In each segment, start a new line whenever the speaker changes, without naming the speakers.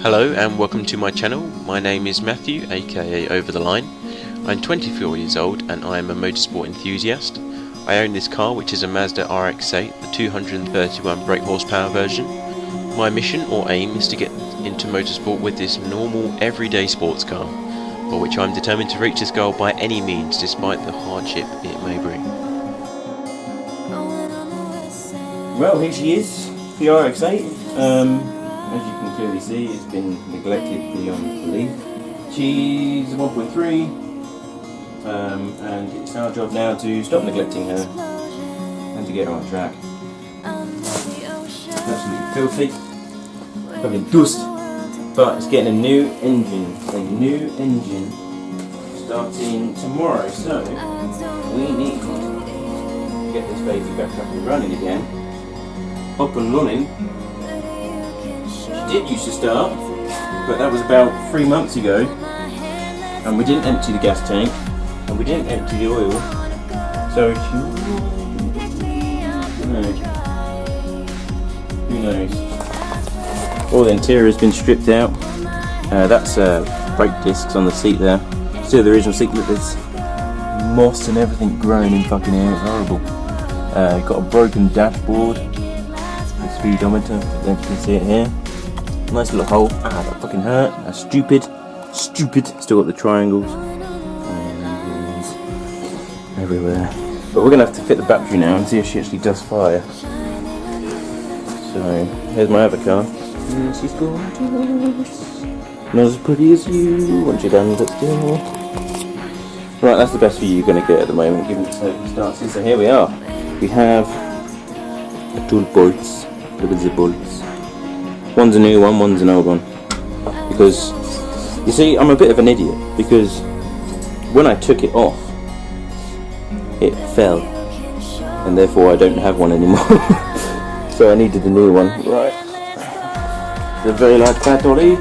Hello and welcome to my channel. My name is Matthew, aka Over the Line. I'm 24 years old and I am a motorsport enthusiast. I own this car, which is a Mazda RX-8, the 231 brake horsepower version. My mission or aim is to get into motorsport with this normal everyday sports car, for which I'm determined to reach this goal by any means, despite the hardship it may bring.
Well, here she is, the RX-8. As you can clearly see, it's been neglected beyond belief. She's a 1.3, and it's our job now to stop neglecting her and to get her on track. Absolutely filthy, probably dust, but it's getting a new engine. Starting tomorrow, so we need to get this baby back up and running again. Up and running. Did used to start, but that was about 3 months ago, and we didn't empty the gas tank and we didn't empty the oil, so who knows. All the interior has been stripped out. That's brake discs on the seat there. Still the original seat, but there's moss and everything growing in fucking air. It's horrible. Got a broken dashboard, the speedometer, you can see it here. Nice little hole. Ah, that fucking hurt. That's stupid. Still got the triangles everywhere. But we're gonna have to fit the battery now and see if she actually does fire. So here's my other car. And she's gorgeous. Not as pretty as you once you're done, but still. Right, that's the best view you're gonna get at the moment, given the circumstances. So here we are. We have the two bolts. Look at the bolts. One's a new one, one's an old one. Because, you see, I'm a bit of an idiot, because when I took it off, it fell, and therefore I don't have one anymore. So I needed a new one. Right. The very large battery.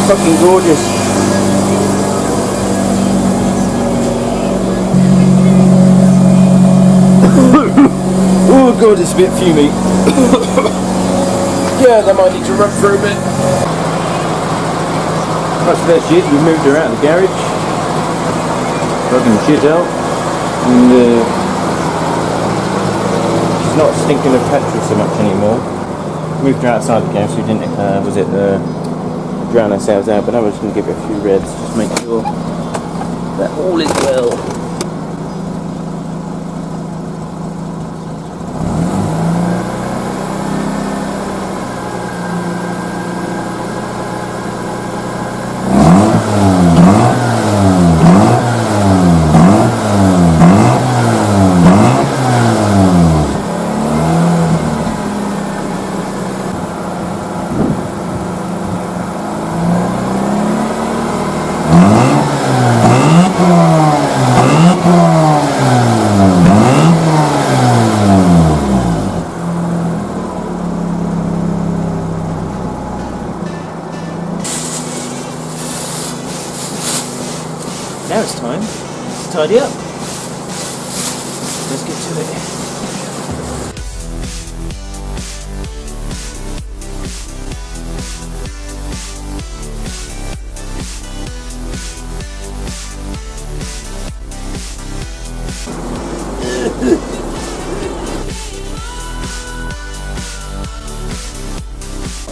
Fucking gorgeous. Oh god, it's a bit fumy. Yeah, that might need to run through a bit. Right, so there she is. We moved her out of the garage. Fucking shit out. And she's not stinking of petrol so much anymore. Moved her outside the garage so we didn't, drown ourselves out, but now we're just going to give it a few revs, just make sure that all is well. Now it's time to tidy up. Let's get to it.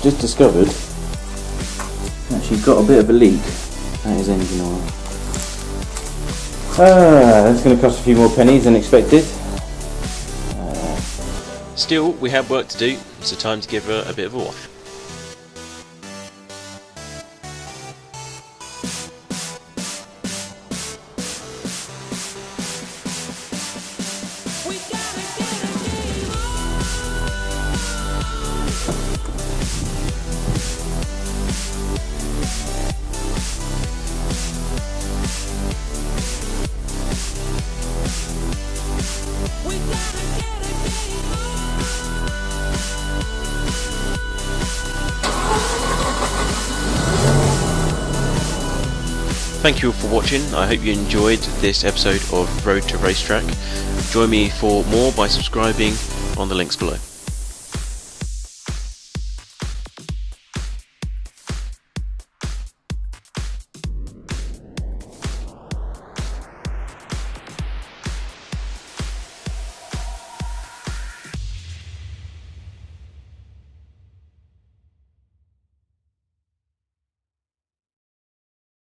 Just discovered that she's got a bit of a leak. That is engine oil. That's going to cost a few more pennies than expected.
still, we have work to do, so time to give her a bit of a wash. Thank you all for watching. I hope you enjoyed this episode of Road to Racetrack. Join me for more by subscribing on the links below.